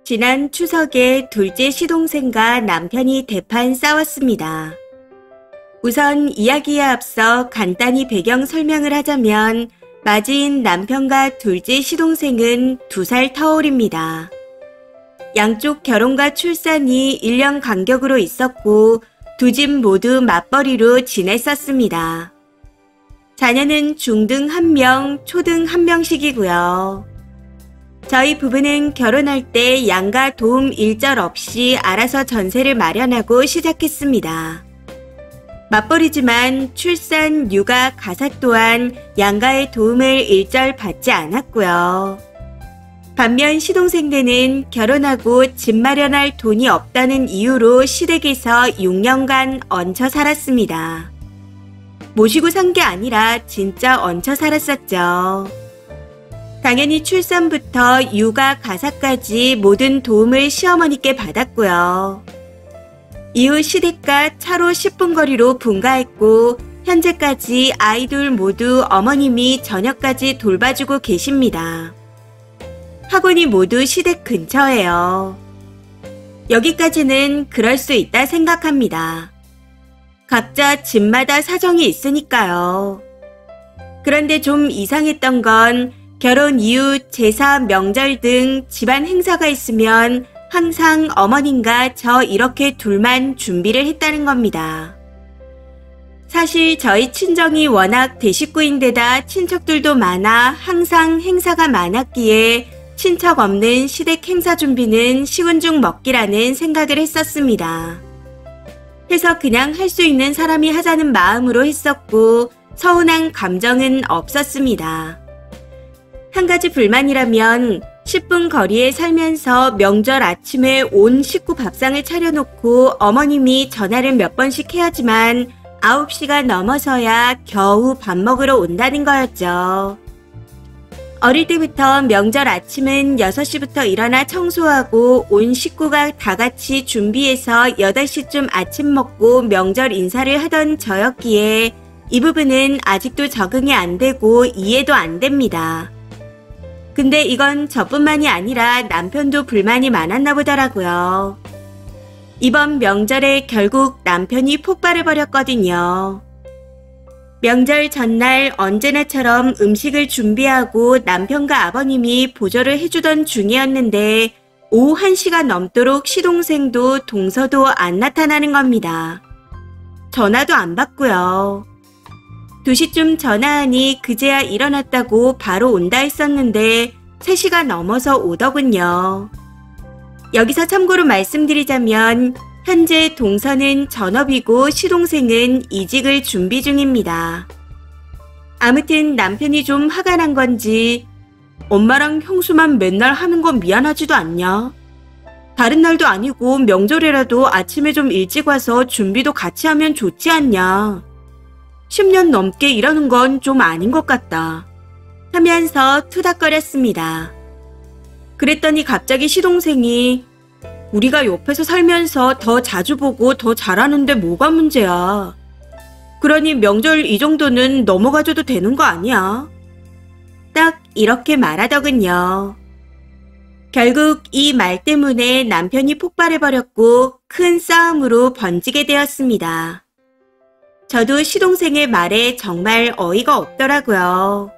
지난 추석에 둘째 시동생과 남편이 대판 싸웠습니다. 우선 이야기에 앞서 간단히 배경 설명을 하자면 맞이인 남편과 둘째 시동생은 2살 터울입니다. 양쪽 결혼과 출산이 1년 간격으로 있었고 두 집 모두 맞벌이로 지냈었습니다. 자녀는 중등 1명, 초등 1명씩이고요. 저희 부부는 결혼할 때 양가 도움 일절 없이 알아서 전세를 마련하고 시작했습니다. 맞벌이지만 출산, 육아, 가사 또한 양가의 도움을 일절 받지 않았고요. 반면 시동생네는 결혼하고 집 마련할 돈이 없다는 이유로 시댁에서 6년간 얹혀 살았습니다. 모시고 산 게 아니라 진짜 얹혀 살았었죠. 당연히 출산부터 육아, 가사까지 모든 도움을 시어머니께 받았고요. 이후 시댁과 차로 10분 거리로 분가했고 현재까지 아이들 모두 어머님이 저녁까지 돌봐주고 계십니다. 학원이 모두 시댁 근처예요. 여기까지는 그럴 수 있다 생각합니다. 각자 집마다 사정이 있으니까요. 그런데 좀 이상했던 건 결혼 이후 제사, 명절 등 집안 행사가 있으면 항상 어머님과 저 이렇게 둘만 준비를 했다는 겁니다. 사실 저희 친정이 워낙 대식구인데다 친척들도 많아 항상 행사가 많았기에 친척 없는 시댁 행사 준비는 식은 죽 먹기라는 생각을 했었습니다. 해서 그냥 할 수 있는 사람이 하자는 마음으로 했었고 서운한 감정은 없었습니다. 한 가지 불만이라면 10분 거리에 살면서 명절 아침에 온 식구 밥상을 차려놓고 어머님이 전화를 몇 번씩 해야지만 9시가 넘어서야 겨우 밥 먹으러 온다는 거였죠. 어릴 때부터 명절 아침은 6시부터 일어나 청소하고 온 식구가 다 같이 준비해서 8시쯤 아침 먹고 명절 인사를 하던 저였기에 이 부분은 아직도 적응이 안 되고 이해도 안 됩니다. 근데 이건 저뿐만이 아니라 남편도 불만이 많았나 보더라고요. 이번 명절에 결국 남편이 폭발을 벌였거든요. 명절 전날 언제나처럼 음식을 준비하고 남편과 아버님이 보조를 해주던 중이었는데 오후 1시가 넘도록 시동생도 동서도 안 나타나는 겁니다. 전화도 안 받고요. 2시쯤 전화하니 그제야 일어났다고 바로 온다 했었는데 3시가 넘어서 오더군요. 여기서 참고로 말씀드리자면 현재 동서는 전업이고 시동생은 이직을 준비 중입니다. 아무튼 남편이 좀 화가 난 건지 엄마랑 형수만 맨날 하는 건 미안하지도 않냐? 다른 날도 아니고 명절이라도 아침에 좀 일찍 와서 준비도 같이 하면 좋지 않냐? 10년 넘게 일하는 건 좀 아닌 것 같다 하면서 투닥거렸습니다. 그랬더니 갑자기 시동생이 우리가 옆에서 살면서 더 자주 보고 더 잘하는데 뭐가 문제야. 그러니 명절 이 정도는 넘어가줘도 되는 거 아니야? 딱 이렇게 말하더군요. 결국 이 말 때문에 남편이 폭발해버렸고 큰 싸움으로 번지게 되었습니다. 저도 시동생의 말에 정말 어이가 없더라고요.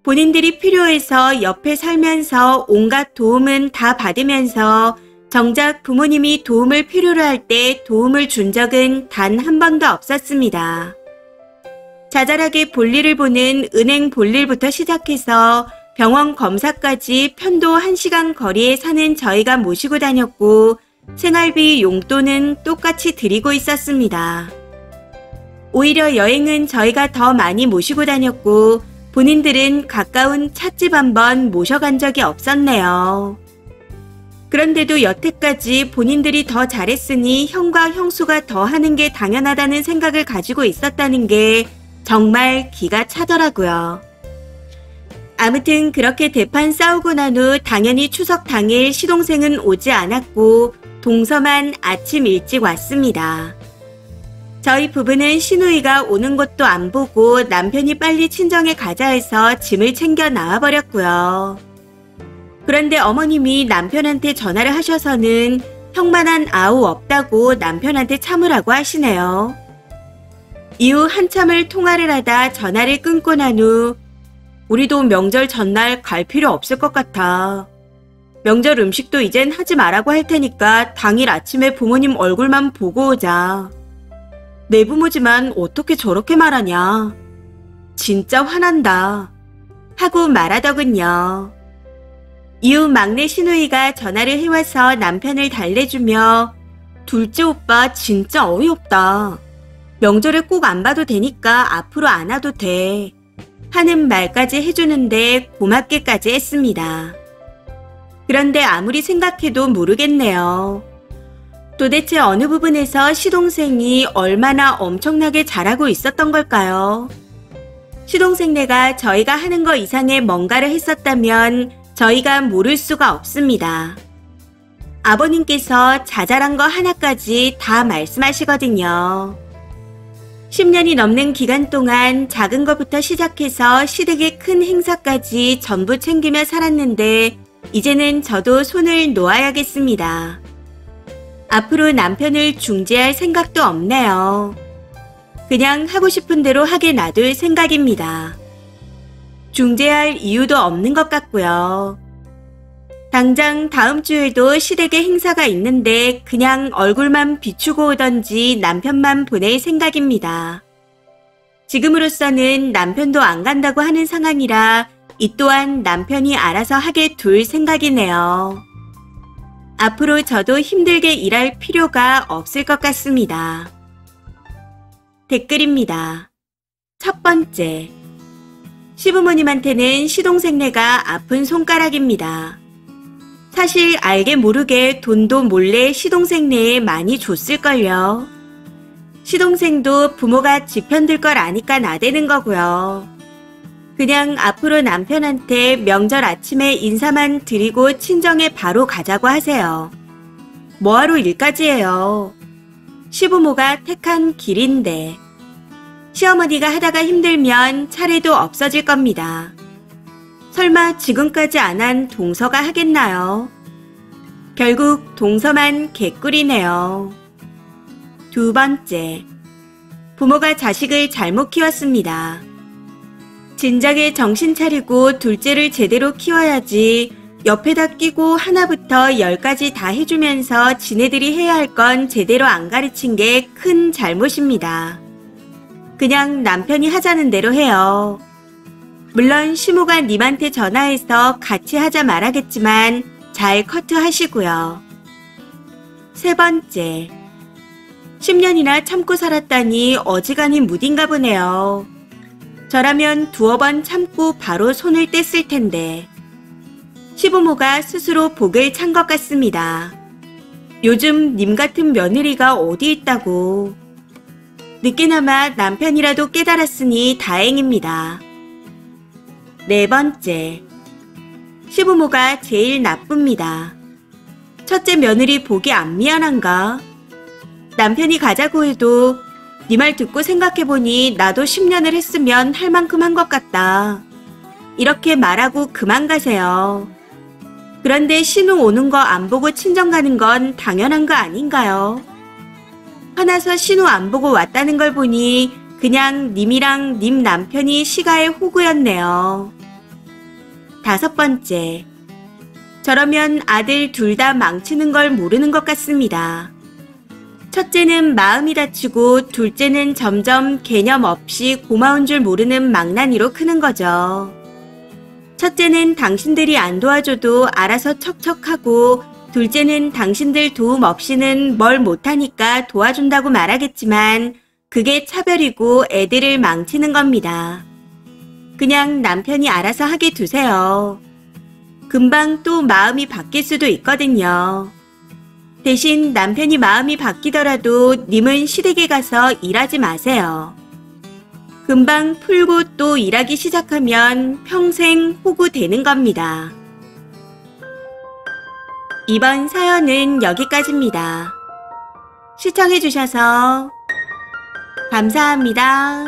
본인들이 필요해서 옆에 살면서 온갖 도움은 다 받으면서 정작 부모님이 도움을 필요로 할 때 도움을 준 적은 단 한 번도 없었습니다. 자잘하게 볼일을 보는 은행 볼일부터 시작해서 병원 검사까지 편도 1시간 거리에 사는 저희가 모시고 다녔고 생활비 용돈은 똑같이 드리고 있었습니다. 오히려 여행은 저희가 더 많이 모시고 다녔고 본인들은 가까운 찻집 한번 모셔간 적이 없었네요. 그런데도 여태까지 본인들이 더 잘했으니 형과 형수가 더 하는 게 당연하다는 생각을 가지고 있었다는 게 정말 기가 차더라고요. 아무튼 그렇게 대판 싸우고 난 후 당연히 추석 당일 시동생은 오지 않았고 동서만 아침 일찍 왔습니다. 저희 부부는 시누이가 오는 것도 안 보고 남편이 빨리 친정에 가자 해서 짐을 챙겨 나와버렸고요. 그런데 어머님이 남편한테 전화를 하셔서는 형만한 아우 없다고 남편한테 참으라고 하시네요. 이후 한참을 통화를 하다 전화를 끊고 난 후 우리도 명절 전날 갈 필요 없을 것 같아. 명절 음식도 이젠 하지 말라고 할 테니까 당일 아침에 부모님 얼굴만 보고 오자. 내 부모지만 어떻게 저렇게 말하냐. 진짜 화난다. 하고 말하더군요. 이후 막내 시누이가 전화를 해와서 남편을 달래주며 둘째 오빠 진짜 어이없다. 명절에 꼭 안 봐도 되니까 앞으로 안 와도 돼. 하는 말까지 해주는데 고맙게까지 했습니다. 그런데 아무리 생각해도 모르겠네요. 도대체 어느 부분에서 시동생이 얼마나 엄청나게 잘하고 있었던 걸까요? 시동생네가 저희가 하는 거 이상의 뭔가를 했었다면 저희가 모를 수가 없습니다. 아버님께서 자잘한 거 하나까지 다 말씀하시거든요. 10년이 넘는 기간 동안 작은 것부터 시작해서 시댁의 큰 행사까지 전부 챙기며 살았는데 이제는 저도 손을 놓아야겠습니다. 앞으로 남편을 중재할 생각도 없네요. 그냥 하고 싶은 대로 하게 놔둘 생각입니다. 중재할 이유도 없는 것 같고요. 당장 다음 주에도 시댁에 행사가 있는데 그냥 얼굴만 비추고 오던지 남편만 보낼 생각입니다. 지금으로서는 남편도 안 간다고 하는 상황이라 이 또한 남편이 알아서 하게 둘 생각이네요. 앞으로 저도 힘들게 일할 필요가 없을 것 같습니다. 댓글입니다. 첫 번째, 시부모님한테는 시동생네가 아픈 손가락입니다. 사실 알게 모르게 돈도 몰래 시동생네에 많이 줬을걸요. 시동생도 부모가 지 편들 걸 아니까 나대는 거고요. 그냥 앞으로 남편한테 명절 아침에 인사만 드리고 친정에 바로 가자고 하세요. 뭐하러 일까지 해요. 시부모가 택한 길인데. 시어머니가 하다가 힘들면 차례도 없어질 겁니다. 설마 지금까지 안 한 동서가 하겠나요? 결국 동서만 개꿀이네요. 두 번째, 부모가 자식을 잘못 키웠습니다. 진작에 정신 차리고 둘째를 제대로 키워야지 옆에다 끼고 하나부터 열까지 다 해주면서 지네들이 해야 할 건 제대로 안 가르친 게 큰 잘못입니다. 그냥 남편이 하자는 대로 해요. 물론 시모가 님한테 전화해서 같이 하자 말하겠지만 잘 커트하시고요. 세 번째, 10년이나 참고 살았다니 어지간히 무딘가 보네요. 저라면 두어 번 참고 바로 손을 뗐을 텐데. 시부모가 스스로 복을 찬 것 같습니다. 요즘 님 같은 며느리가 어디 있다고. 늦게나마 남편이라도 깨달았으니 다행입니다. 네 번째, 시부모가 제일 나쁩니다. 첫째 며느리 보기 안 미안한가? 남편이 가자고 해도 네 말 듣고 생각해보니 나도 10년을 했으면 할 만큼 한 것 같다. 이렇게 말하고 그만 가세요. 그런데 신우 오는 거 안 보고 친정 가는 건 당연한 거 아닌가요? 화나서 신우 안 보고 왔다는 걸 보니 그냥 님이랑 님 남편이 시가의 호구였네요. 다섯 번째, 저러면 아들 둘 다 망치는 걸 모르는 것 같습니다. 첫째는 마음이 다치고 둘째는 점점 개념 없이 고마운 줄 모르는 망나니로 크는 거죠. 첫째는 당신들이 안 도와줘도 알아서 척척하고 둘째는 당신들 도움 없이는 뭘 못하니까 도와준다고 말하겠지만 그게 차별이고 애들을 망치는 겁니다. 그냥 남편이 알아서 하게 두세요. 금방 또 마음이 바뀔 수도 있거든요. 대신 남편이 마음이 바뀌더라도 님은 시댁에 가서 일하지 마세요. 금방 풀고 또 일하기 시작하면 평생 호구 되는 겁니다. 이번 사연은 여기까지입니다. 시청해주셔서 감사합니다.